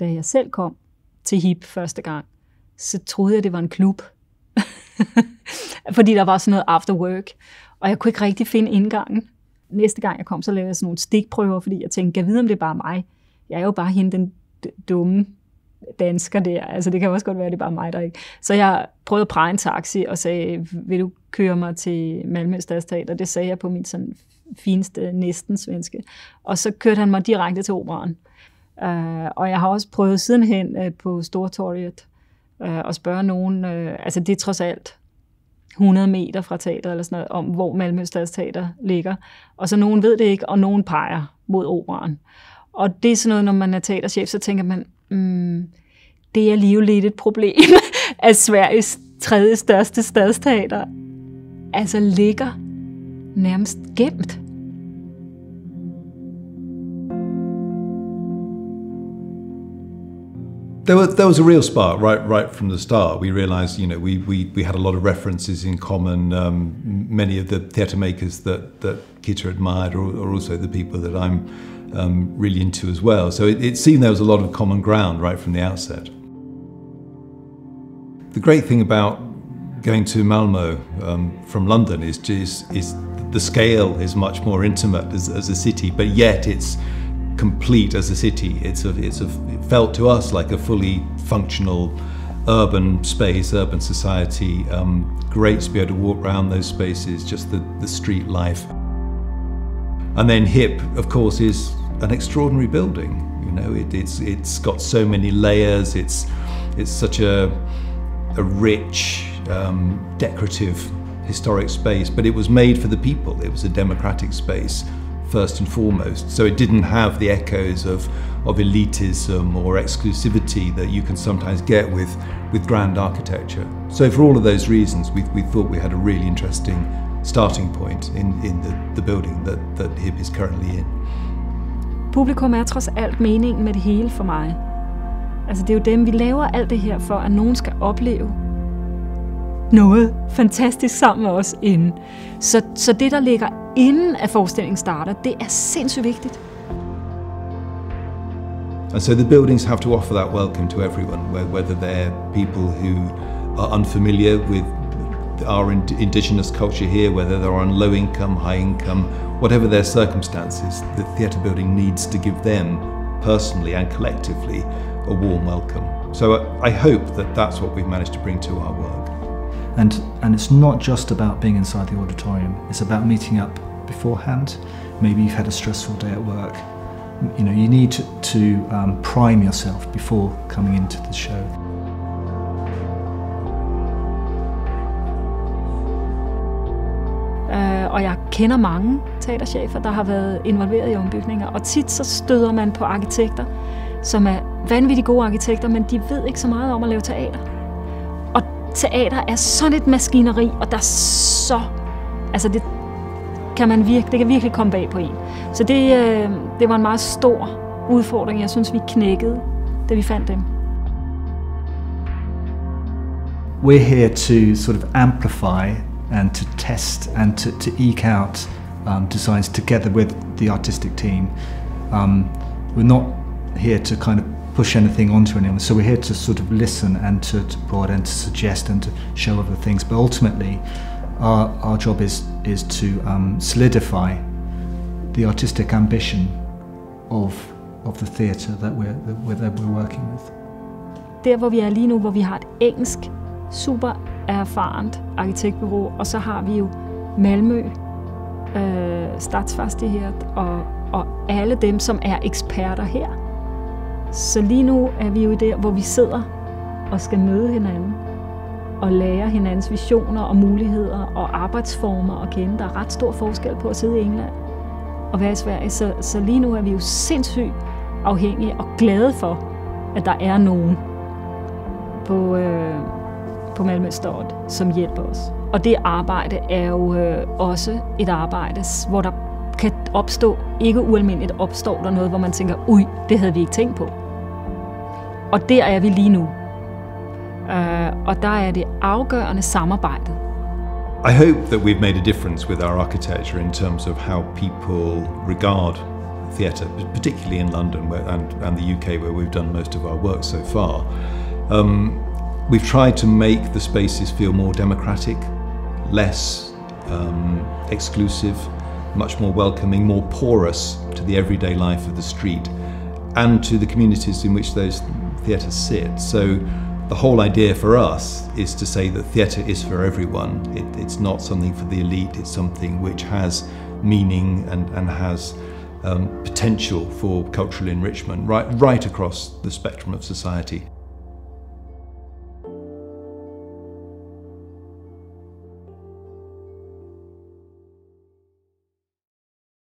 da jeg selv kom til Hipp første gang, så troede jeg, det var en klub. Fordi der var sådan noget after work, og jeg kunne ikke rigtig finde indgangen. Næste gang jeg kom, så lavede jeg sådan nogle stikprøver, fordi jeg tænkte, jeg ved, om det er bare mig. Jeg er jo bare hende, den dumme dansker der. Altså det kan også godt være, det er bare mig, der ikke. Så jeg prøvede at præge en taxi og sagde, vil du køre mig til Malmö Stadsteater? Det sagde jeg på min sådan fineste, næsten svenske. Og så kørte han mig direkte til operaen. Og jeg har også prøvet sidenhen på Stortorget at spørge nogen, altså det er trods alt 100 meter fra teater eller sådan noget, om hvor Malmö Stadsteater ligger. Og så nogen ved det ikke, og nogen peger mod operaen. Og det er sådan noget, når man er teaterchef, så tænker man, det er alligevel lidt et problem, at Sveriges 3. største stadsteater altså ligger nærmest gemt. There was a real spark right from the start. We realised, you know, we had a lot of references in common. Many of the theatre makers that Kitte admired are also the people that I'm really into as well. So it seemed there was a lot of common ground right from the outset. The great thing about going to Malmö from London is the scale is much more intimate as a city, but yet it's complete as a city. It felt to us like a fully functional urban space, urban society. Great to be able to walk around those spaces, just the street life. And then Hipp, of course, is an extraordinary building. You know, it's got so many layers. It's such a rich, decorative, historic space. But it was made for the people. It was a democratic space first and foremost. So it didn't have the echoes of elitism or exclusivity that you can sometimes get with grand architecture. So for all of those reasons, we thought we had a really interesting starting point in the building that Hipp is currently in. Publikum er trods alt meningen med det hele for mig. Altså det er jo dem, vi laver alt det her for, at nogen skal opleve noget fantastisk sammen med os inden. Så det, der ligger inden at forestillingen starter, det er sindssygt vigtigt. And so the buildings have to offer that welcome to everyone, whether they're people who are unfamiliar with our indigenous culture here, whether they're on low income, high income, whatever their circumstances, the theatre building needs to give them personally and collectively a warm welcome. So I hope that that's what we've managed to bring to our work. And it's not just about being inside the auditorium, it's about meeting up beforehand. Maybe you've had a stressful day at work. You know, you need to prime yourself before coming into the show. Og jeg kender mange teaterchefer, der har været involveret i ombygninger, og tit så støder man på arkitekter, som er vanvittigt gode arkitekter, men de ved ikke så meget om at lave teater. Og teater er sådan et maskineri, og der er så... Altså det kan virkelig komme bag på en. Så det var en meget stor udfordring, jeg synes, vi knækkede, da vi fandt dem. We're here to sort of amplify and to test and to eke out designs together with the artistic team. We're not here to kind of push anything onto anyone, so we're here to sort of listen and to prod and to suggest and to show other things, but ultimately our job is to solidify the artistic ambition of the theatre that we're working with. Der hvor vi er lige nu, hvor vi har et engelsk super erfarent arkitektbureau, og så har vi jo Malmö Stadsteater og alle dem, som er eksperter her. Så lige nu er vi jo der, hvor vi sidder og skal møde hinanden og lære hinandens visioner og muligheder og arbejdsformer at kende. Der er ret stor forskel på at sidde i England og være i Sverige, så lige nu er vi jo sindssygt afhængige og glade for, at der er nogen på Malmö Stad, som hjælper os. Og det arbejde er jo også et arbejde, hvor der kan opstå, ikke ualmindeligt opstår der noget, hvor man tænker, ui, det havde vi ikke tænkt på. Og der er vi lige nu. Og der er det afgørende samarbejdet. I hope that we've made a difference with our architecture in terms of how people regard theatre, particularly in London and the UK, where we've done most of our work so far. We've tried to make the spaces feel more democratic, less exclusive, much more welcoming, more porous to the everyday life of the street and to the communities in which those theatres sit. So the whole idea for us is to say that theatre is for everyone. It's not something for the elite, it's something which has meaning and has potential for cultural enrichment right across the spectrum of society.